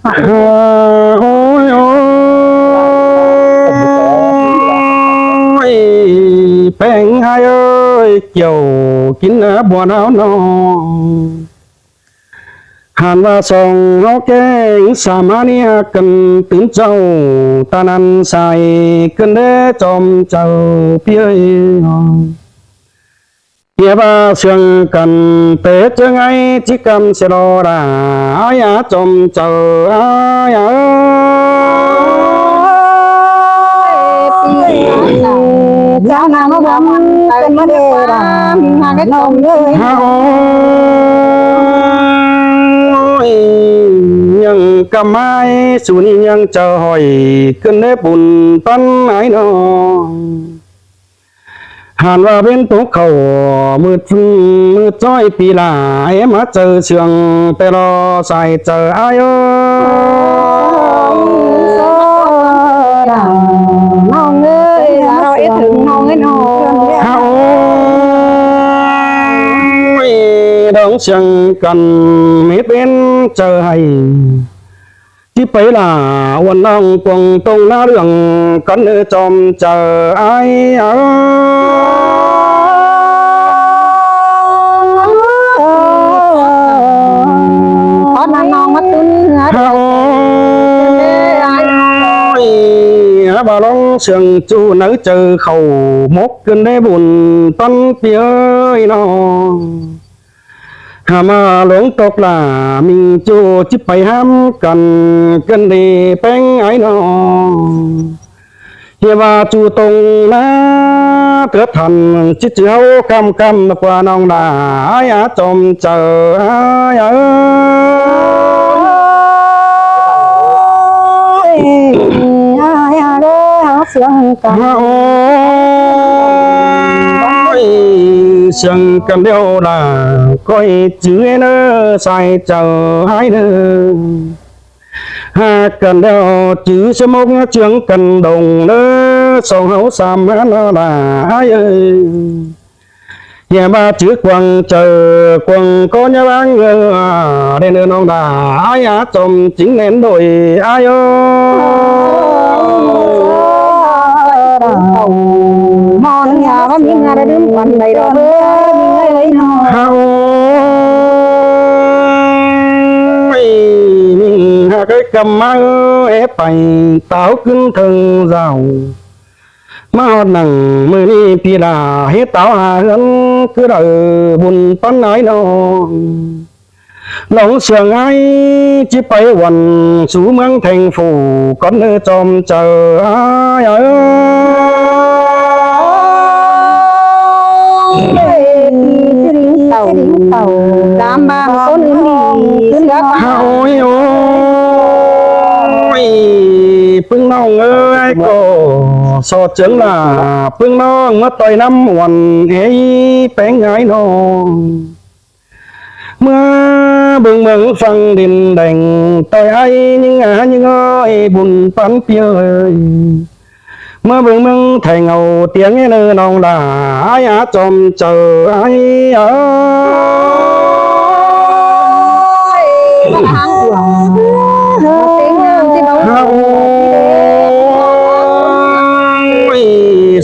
โอ้ยโอ้ยแป้งให้เอ้ยเกี่ยวกินบัวหนาวนองหันว่าส่งเฮาแกงสามาเนี่ยกันตื่นเจ้าตานันใส่กันเด้จอมเจ้าเปียเปียบ่าเสียงกันเตะเจอไงที่กำเสรอดาอายาจอมเจ้าอายาเจ้านางมาบอกเป็นมาเด้อหากันนมเลยโอ้ยยังกำไม้สุนียังเจอหอยขึ้นได้บุญปันไหนนอหันว่าเป็นตุกเขามืดจ้อยปีหลายมาเจอเชืองไปรอใส่เจออายน้องเอ้ยเราเอ็ดถึงน้องเอ้ยน้องเฮาดองเชียงกันมิเป็นเจอให้ที่ไปล่ะวันน้องกวงตรงหน้าเรื่องกันเอจอมเจอไอ้พอดน้องมาตุ้นเฮาบาลองเสียงจูnữเจอเขามกขึ้นได้บุญปันเปียน้องหามาหลงตกล่ามิงจูจิไปห้ามกันดีแป้งไอ้น้องเฮียว่าจูตรงนะเกิดทันจิเจ้ากำกว่าน้องดาอายจอมเจอเสียงกันโอ้ยเสียงกันเดียวlà coi chữ nó sai chờ hai nữa ha cần đeo chữ số một chương cần đồng nó song hấu sam nó là ai ơi nhà ba chữ quăng chờ quăng có nhà bán đây nữa non đà ai á chồng chính nén đồi ai mòn nhà có miếng ngà đã đứng quanh đầy rồi miếng ấy nó cái cầm má ép bành táo cứng thân giàu má nằng mười ni pi là hết táo hà hấn cứ đợi buồn tấn nói nó lòng sườn ai chỉ bay quần xuống mang thành phủ con nơi chòm chờ ai tàu đám ba con đi ôi ôi phương nong ơi cô so chứng là phương nong mất tôi năm quần ấy bé gái nó mưa bừng phăng đình đành tôi ai nhưng ơi buồn bắn ơi mưa bừng thành ngầu tiếng ấy nơi nong là ai á chòm chờ ai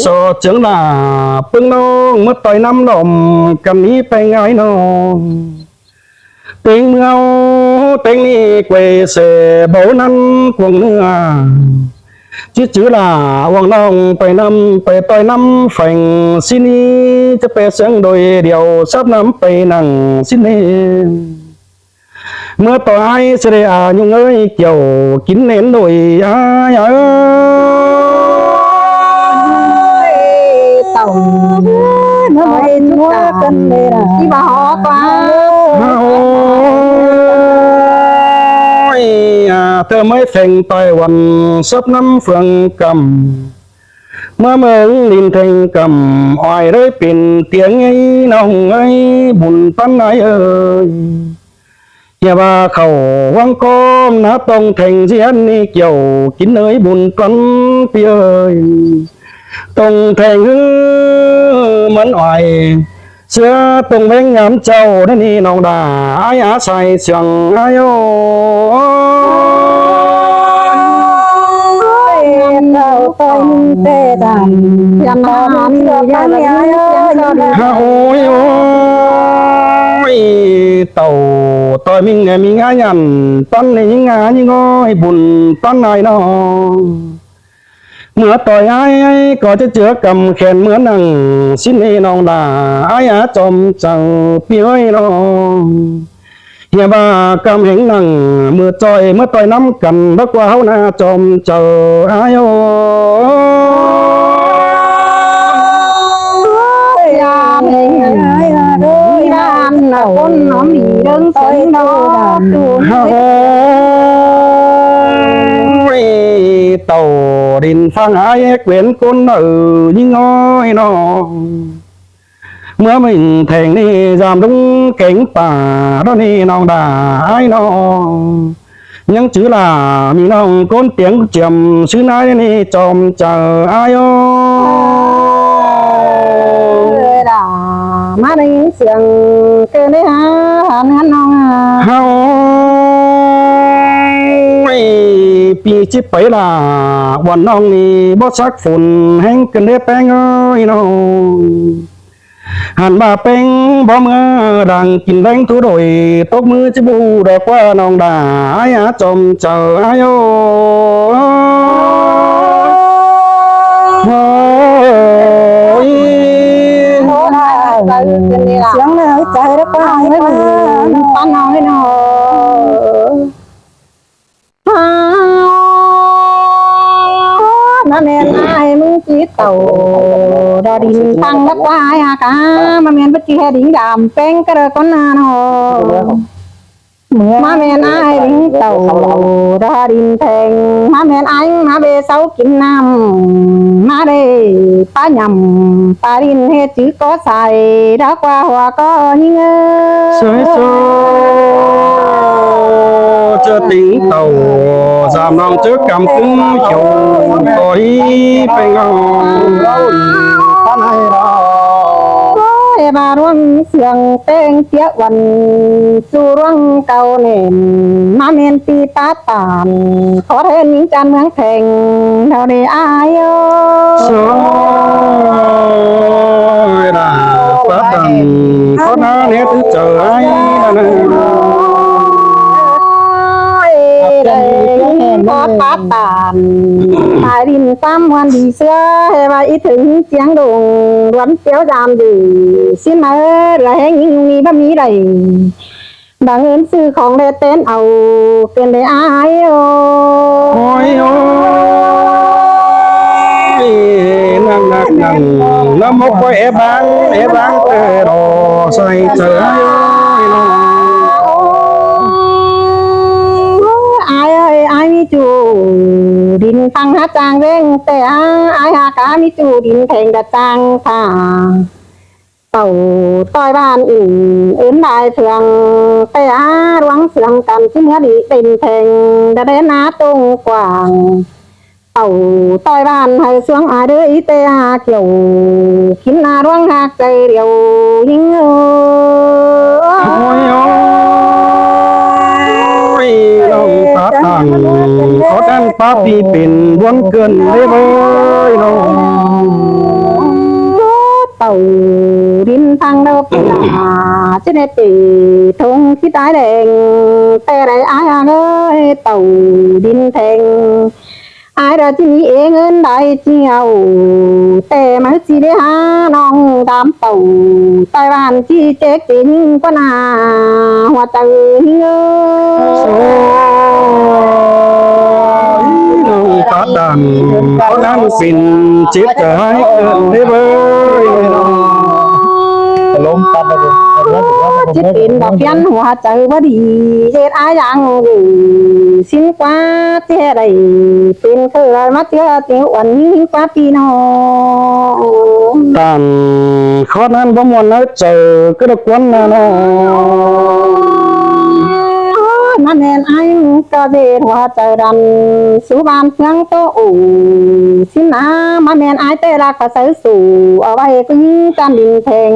so chứng là bưng nó mất tôi năm đồng cầm ý bên gái nó tiếng mưa tiếng đi quê xe bố năm quần nữa chứ là hoàng nông phải tôi năm phành xin đi cho bé sáng đôi điều sắp năm phải nặng xin đi mưa tôi ai sẽ để nhung ơi kiểu kín nén đôi ai tàu nó bay chúa cân đây là đi bà họ quá thơ mới thành tài hoàn sắp năm phường cầm mơ nhìn thành cầm hoài đấy pin tiếng ấy nồng ấy buồn tan ai ơi nhà bà khẩu hoang com ná tông thành diễn đi kiểu kín ơi buồn tan pi ơi tông thành mẫn hoài xưa tông bên ngắm châu đó đi nòng đà ai á sai sườn ai ô ยันนามียันเนี้ยฮะโอ้ยโอ้ยเต่าต่อยมิงไงมีงายันตั้นในยิงงายิงง้อยบุญตั้นหน่อยน้องเมื่อต่อยไอ้ก็จะเจอกำแขนเหมือนนั่งสิ้นเอน้องด่าไอ้อาจอมจังพี่เอ้ยน้องเฮียบ้ากำแห่งนั่งเมื่อจอยเมื่อต่อยน้ำกันรักว่าเฮานาจอมเจอไอ้โอ้ยามเองยามน่ะคนน้องมีเรื่องต้อยดอกดู ฮะโอ้ยเต่าดินฟังหายเกวียนคนยิ่งน้อยน้องเมื่อmình thèn đi giảm đúng cảnhป่าđó điน้องด่าไอ้น้องยังchữ là miน้องcôn tiếng chiềm chữ nói đi chòm chờ ai ô là má đi xiềng kêu đấy hả hắn non à haoปีจิไปล่ะวันน้องนี่บ่ซักฝุ่นแห้งกันได้แป้งเอ้ยน้องหันมาเป็นบ่เมื่อดังกินแรงทุโดยตกมือจะบูดอกว่าน้องด่าไอ้อาจอมเจอไอ้โอ้โอ้ย เสียงเลยใจแล้วก็ให้ปั้นเอาให้หน่อยมาเมียนไอ้มึงจีเต่าดอดินตั้งรักว่าไอ้อากามาเมียนปัจจัยดิ่งดำเป็นกระก้นนาโนมาเมียนไอ้ดิ่งเต่าดอดินแทงมาเมียนไอ้มาเบเสากินน้ำมาเดป้ายำป้าดินเฮ็ดจื้อก็ใส่รักว่าหัวก็ยิ่งสวยสเจอtỉnh tàu giảm lòng trước cầm cứng chiều tốiไปงองท่านให้เราบาร่วงเสียงเต้งเตี้ยวันสู่ร่วงเก่าเน่นมาเมียนปีตาตานขอเทนยิงจันเมืองแข่งเท่านี้อายสวยล่ะป้าดังเขาหน้าเนี่ยถึงเจอไอ้นั่นพอตาตานหายดินซ้ำวันดีเสื้อให้มาอีถึงเสียงดงร้อนเสียวดามดีสิ้นมาเหลือแห้งยิ่งมีบ่มีไรบางเงินซื้อของได้เต้นเอาเป็นได้อายโอ้ยโอ้ยนั่งน้ำมกไว้บางเตอรอใส่เจอจูดินฟังหาจางเร่งแต่อายหากามีจูดินแทงดัดจางค่ะเต่าต้อยบ้านอื่นได้เถื่องแต่รวงเสืองกันที่เมื่อดีเป็นแทงดัดเดนาตรงกว่างเต่าต้อยบ้านให้สวงอาเด้อแต่เกี่ยวกินนารวงหักใจเดียวยิ่งตังเขาดันป้าปีเป็นวนเกินได้บ่อยน้องเต่าดินทางเราเป็นจะได้ตีทงที่ตายแดงแต่ไรอายเอ้ยเต่าดินแทงอายเราที่มีเองเงินได้เจียวแต่มาสิได้หาน้องตามเต่าใต้บ้านที่เจ๊กินก็นาหัวใจเงืป้าดังเขานั่งปิ่นจิตใจเกินได้บ่อยล้มตัดเลยจิตเป็นดอกยันหัวใจบ่ดีเฮ็ดอายังอยู่สิ้นกว่าเท่ใดเป็นเคยมาเจอเตียวอันนี้กว่าพี่น้องตันเขานั้นบ่มวนเจอก็ตะกวนนะน้องนั่นเองไอ้ก็เดหัวใจดันสู่บ้านเพียงโตอูสินามาเมนไอ้เตรักก็ใส่สู่เอาไว้ก็ยิ่งกันดินแทง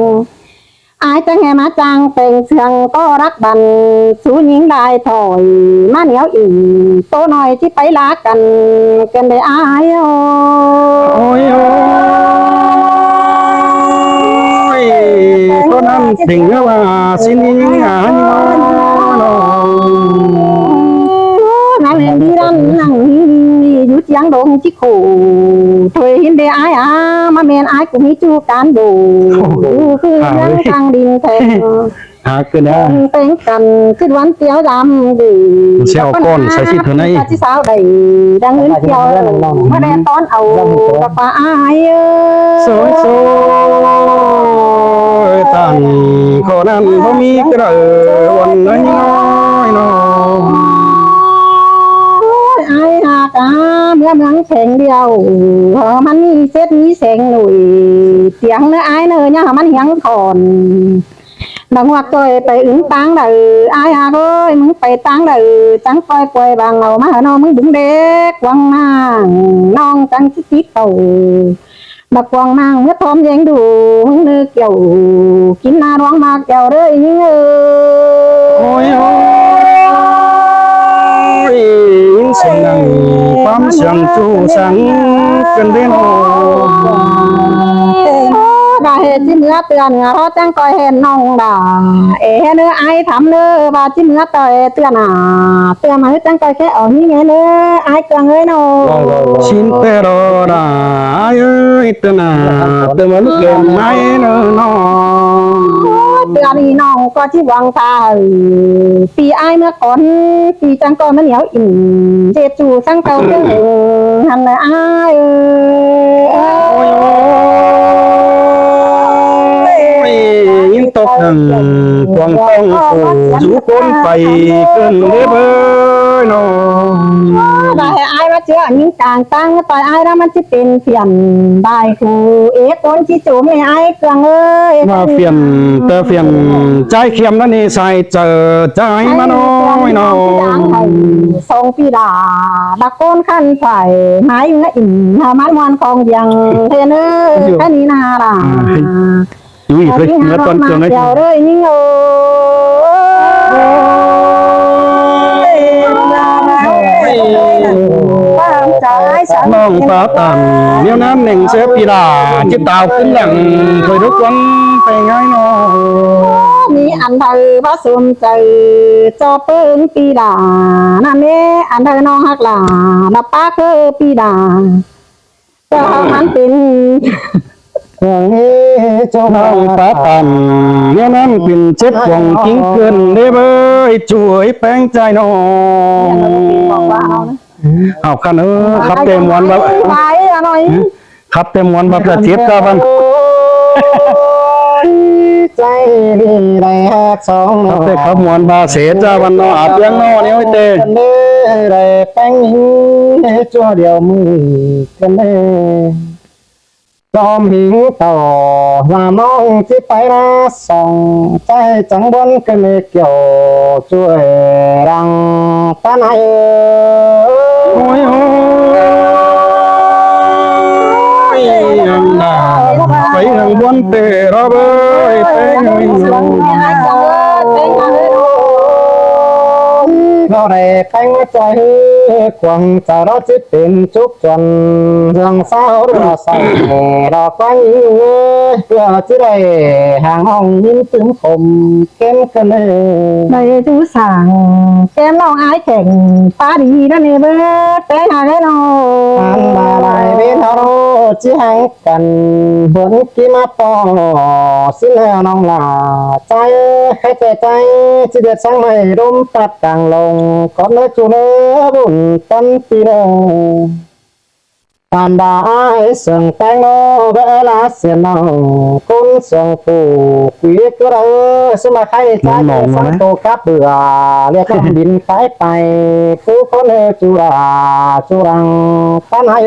อายจะแห่มาจางเป็นเสียงก็รักบันสู้หญิงได้ถอยมาเหนียวอีโตหน่อยที่ไปลากันกันได้อายโอ้ยโอ้ยก็นั้นถึงว่าสินิงานน้อง นั่งเล่นที่นั่นนั่งอยู่เสียงดงจิโคถอยหินได้อายมาเมนอายกูมีจูการดูคือยังกลางดินแทง หาขึ้นนะ เป็นกันขึ้นวันเตียวดำดี เสี่ยวก้นใส่ชิ้นเท่านั้น ที่สาวใดดังเงินเตียวมาแดนตอนเอากระป๋าอาย สวยสวยตันคนนั้นบ่มีกระวันน้อยน้อง อายหากเมื่อเมืองแข็งเดียวมันมีเส้นมีแสงหนุ่ยเสียงเนื้ออายเนื้อเนี่ยมันเหียงถอนดังว่าก้อยไปอึ้งตังเลยอายหากเอ้ยมึงไปตังเลยจังก้อยป่วยบางเอามาน้องมึงดึงเด็กวังนางน้องจังจิตเต่าบักวางมังเมื่อพร้อมแยงดูมึงนึกเกี่ยวกินนาร้องมากเกี่ยวเลยยิ่งโอ้ยโอ้ยเสียงดังความเสียงจูสังกันเด่นโอ้ บาเหตุที่เมื่อเตือนเพราะจังก้อยเห็นน้องด่าเอ๋เนื้อไอ้ทำเนื้อบาที่เมื่อต่อยเตือนเตือนมาจังก้อยแค่ออกนี่ไงเนื้อไอ้เกลืองเลยน้อง ชินเตโรดาเอ้ยเตนาเตมาลุกเกมไม้เนอน้อง เตือนนี่น้องก็ที่วังตาปีไอ้เมื่อก่อนปีจังก้อยมันเหนียวอิ่มเจ็บจูสังเตาตึงหันเลยไอ้ยินตกหนึ่งกวางต้องจูก้นไปเกินเด้อเบ้อน้อง ได้ไอ้มาเชื่อยิ่งต่างตั้งต่อยไอ้แล้วมันจะเป็นเพียนได้คูเอ๊ะคนที่จูไม่ไอ้เกลืองเอ้ย ว่าเฟียนแต่เฟียนใจเข็มนั่นนี่ใส่เจอใจมาน้อยน้อง ทรงปีดาดักโกนขั้นไฟหายอยู่นะอิ่มหามันวันของยังเทนเอ้ยแค่นี้นาล่ะ อุ้ยเฮ้ยเมื่อตอนเกินไอ้ เดียวเลยยิ่งเอ้ยตามใจฉัน น้องฟ้าตันเนี่ยวนั้นหนึ่งเสียปีดาจิตดาวขึ้นหลังเคยทุกวันไปง่ายน้อง มีอันเธอผสมใจจอเปิ้งปีดานั่นเองอันเธอน้องฮักหลานับป้าคือปีดาก็มันเป็น เจ้าน้องฟ้าตันเนี่ยนั้นเป็นเช็ดหวงกิ้งเกินเด้อเบ้ยช่วยแป้งใจน้อง บอกว่าเอานะ เอาคันขับเต็มวันแบบ ไปหน่อย ขับเต็มวันแบบจะเจ็บก็มัน ใจดีได้ฮักสอง ขับเต็มขับมวนบาเสจ้าวันนออาบยังนอเนี่ยไว้เตะ กันเด้ได้แป้งหิงจัวเดียวมือกันเด้จอมหิงต่อว่าน้องที่ไปนะส่องใจจังบนกันไม่เกี่ยวช่วยรังตาไหน โอ้ยโอ้ยยังน่าไปทางบนเตะรอเบ้ยไปหน่อยน้อง เราได้แป้งใจกวางจะเราจิตเป็นจุกจนยังเศร้าเราใส่เราไปเพื่อจะได้ห่างห้องยิ้มถึงผมเข้มกันเลยได้จูสั่งแก้มน้องอายแข่งป้าดีนั่นเองเบ้อแต่หาได้น้องอันมาลายเวทเราจีหังกันบนกี่มาปอสิแล้วน้องลาใจให้ใจจีเด็ดสั่งไม่ร่มตัดกลางลงก่อนเนื้อจูเนื้อบุญต้นปีโนตามได้เสียงแตงโมเวลาเสียงน้องกุ้งเสียงปูคุยก็เราสมัครให้ใจสังโตกับเบื่อเรียกน้ำบินไปผู้คนเนื้อจูราจูรังปันให้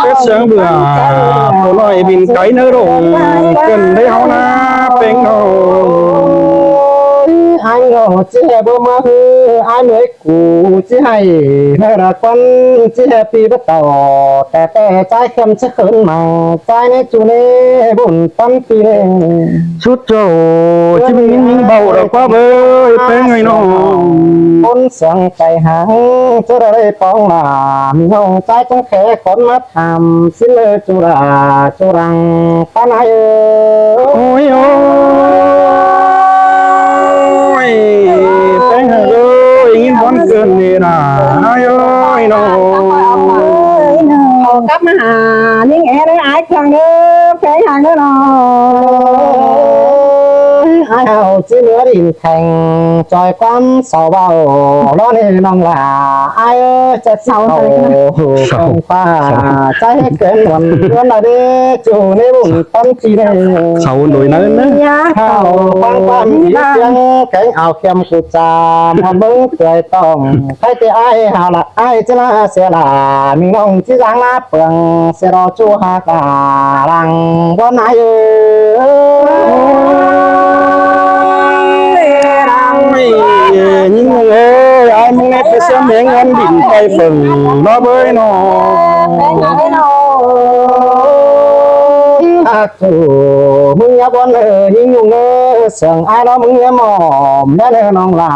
เป็ดเสียงเบื่อตัวน้อยบินไกลเนื้อรงเกินได้เฮานะเป็นน้อง anh chỉ bơ mơ ai mới cũ chỉ hay nơi là quân chỉ pi bắt tàuแต่trái kem sẽ khẩn mà trái này chủ này buồn tâm pi này chút cho chỉ mình bầu đã quá bơi bé người nó bốn sang tay hàng cho đây phong là mình không trái trong khe con mắt hàm xin lơ chủ là chủ rằng ta nói ôi bé người ơi nhìn con cơn này là ai ơi nó cấp mà hà những em đấy ai thằng nữa cái hàng nữa nó ai hào chỉ nữa đình thành tròi quan sầu bao lo nên mong là ai ơi chết sầu không pha trái kén còn luôn là đi chủ nên buồn tâm chi này sầu nổi nến đấy hào quan quan tiếng cánh áo kem của cha mà bưng cười tòng thấy thì ai hào là ai chứ là sẽ là mình mong chỉ dáng lá phượng sẽ đo chua ha cả làng con ai nhưng người ai muốn nghe cái sớm miếng ăn đỉnh tay phần nó bơi nó chủ mừng nhá con ơi nhưng nhung ơi sừng ai đó mừng nhá mỏm đã nè non là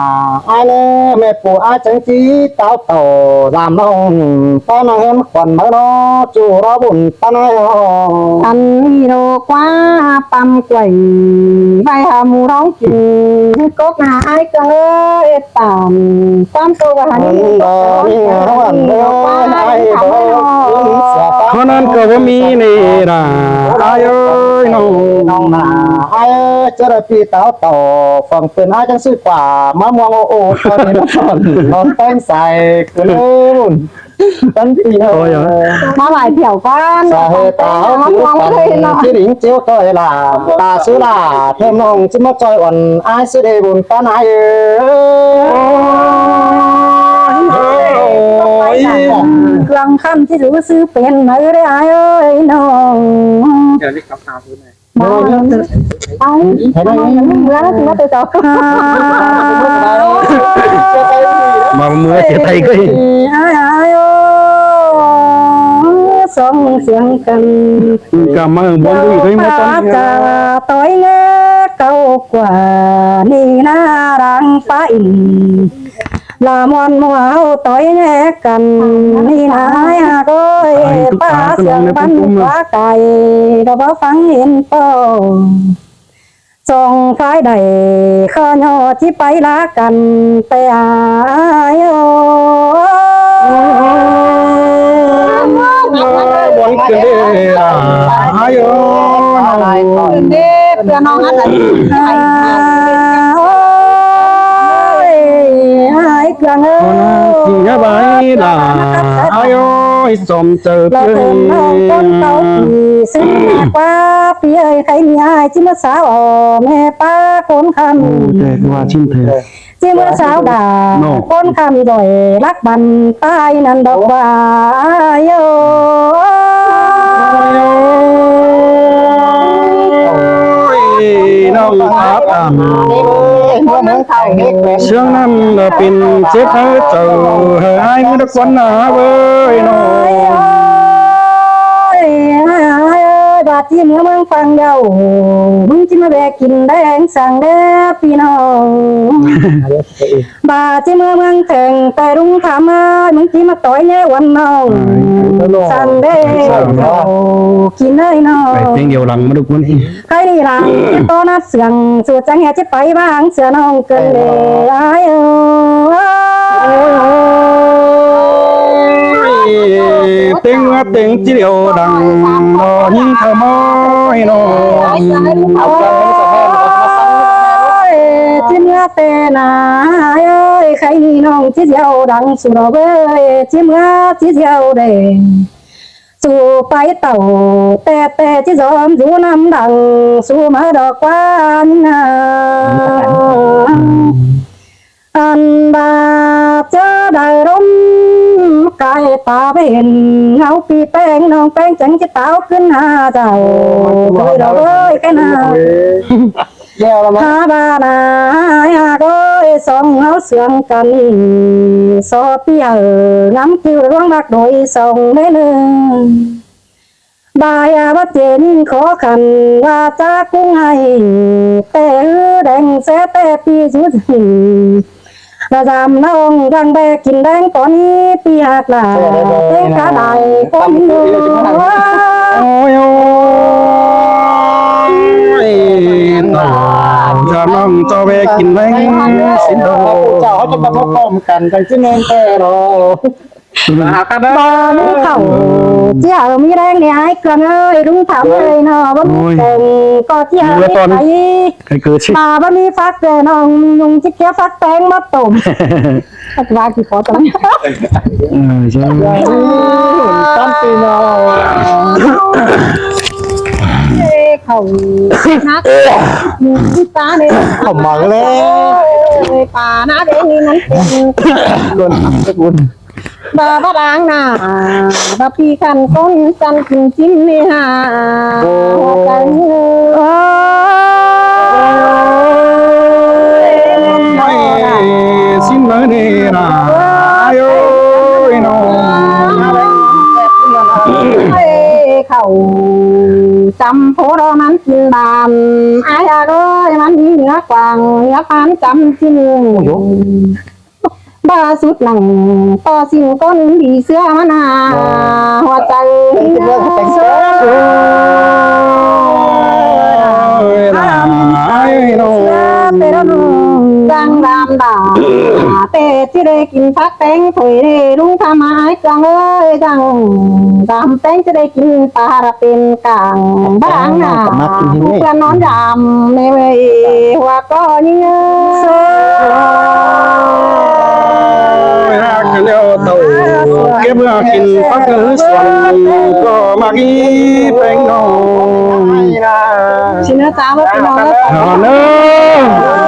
ai nè mẹ phụ ai chẳng chí tao tàu làm nông ta nói em còn mới nó chủ đó buồn ta nói anh đồ quá tâm quẩy vai hàm rong chừng cốt là ai cơ tạm tam tô và hành cho nên cơ mi này là ai ơi nông là ai ơi cho được pi tao tàu phần tiền ai chẳng suy quả má mua ô cho nên nó tên xài cứ luôn tấn thì thôi má lại thiểu con sa hơi tao chỉ đỉnh chiếu tôi là ta xứ là thêm nông chỉ mất chơi còn ai sẽ để buồn con ai Lăng khănที่รู้ซื้อเป็นไหนได้ไอ้เอ้ยน้องเดี๋ยวนี้ขับตามพื้นไหนมาไอ้เมื่อแล้วถึงมาตัวต่อมาเมื่อเสียไทยก็เห็นไอ้สองเสียงกันกำมาบนดูเคยมาตอนนี้ต่อยเงี้ยเก่ากว่านี่น่ารังไฟlà mòn mùa tối nhé cần đi hái coi ta sương bắn quá cày đó báo phẳng hiền to trong phái đầy kho nhỏ chỉ bay lá cần tè ai bọn kia là ai ơi nó non hết con chỉ bài là ai ơi xóm chờ là thơm non con tàu thì xin qua phía thấy nhà chỉ mất sao mẹ ba con khăn qua chim thế chỉ mất sao đà con khăn rồi lắc bàn tay năn độc và nông áp sương năm là pin chết hết chờ ai mới được quấn à với nó bà chỉ muốn mang phăng đầu muốn chỉ mà về kinh đen sang đế pin nó bà chỉ muốn mang thèn tay đúng tham ai muốn chỉ mà tối nhé quanh nó sang đế kinh nơi nó tiếng điều lặng mới được quấn cái đi làm cái to nát sườn sườn trắng hè chết bay vàng sườn không cần để ai tiếng chỉ điều đằng nó nhìn thơ môi nó chim ngã tê na ơi khay nong chỉ giàu đằng sù nó bơi chim ngã chỉ giàu để sù bay tàu tê tê chỉ giòm rú năm đằng sù mà đỏ quan anh bà chớ đời rôm cái ta bên ngáo pi beng nong beng chẳng chỉ taoขึ้นhà giàu rồi đó ơi cái nào ha ba na ha ơi สองเฮาเสืองกันสอเปียน้ำคิวร่วงรักโดยสองได้หนึ่งบายาบเจนขอขันว่าจะกุ้งให้แต่แดงเสแต่ปีสุดหิระดำน้องรังแบกินแดงตอนนี้ปีหักหลาเต้กระไดคนดู โอ้ยโอ้ยตาจะน้องจะไปกินแรงสิโด เจ้าเขาจะมาพบพร้อมกันกันที่แน่แต่รอหากันนะ บอมีเขาเจ้ามีแรงเนี่ยไอ้กระเงยรุ่งถามเลยเนาะว่ามีแต่งก็เจ้าไม่ไป ใครเกิดชิ มาบ่มีฟักแต่น้องยุงจิเกียวฟักแตงมาต้มปัจจุบันที่ขอจัง ใช่ ตั้งปีนอ เขานักอยู่ที่ตาเนี่ย ขมมาแล้ว ป่าหน้าเด้งนี่นั้นเป็น ล้วนสกุล บาบะดางหน้าบาปีกันก้นจันกินจิ้มนี่ฮะหัวใจเออ ไม่สินมาเนี่นะโอ้ยน้อง เขาจำโพรมันกินบานอายาเลยมันมีเนื้อกวางเนื้อพานจำจิ้มบาสุดหนังต่อสิ่งก้นดีเสื้อมันหาหัวใจดังดามด่าแต่ที่ได้กินพักแตงถอยได้ลุงทำไมจังเอ้ยจังดามแตงจะได้กินปลาเป็นกลางบ้างน่ะผู้กันนอนยามในเวหัวก็ยิ่งเลี้ยวเต่าเก็บกินพักเงินส่วนก็มากีเป็นน้อง ชินจ้าว่าเป็นน้อง เนาะ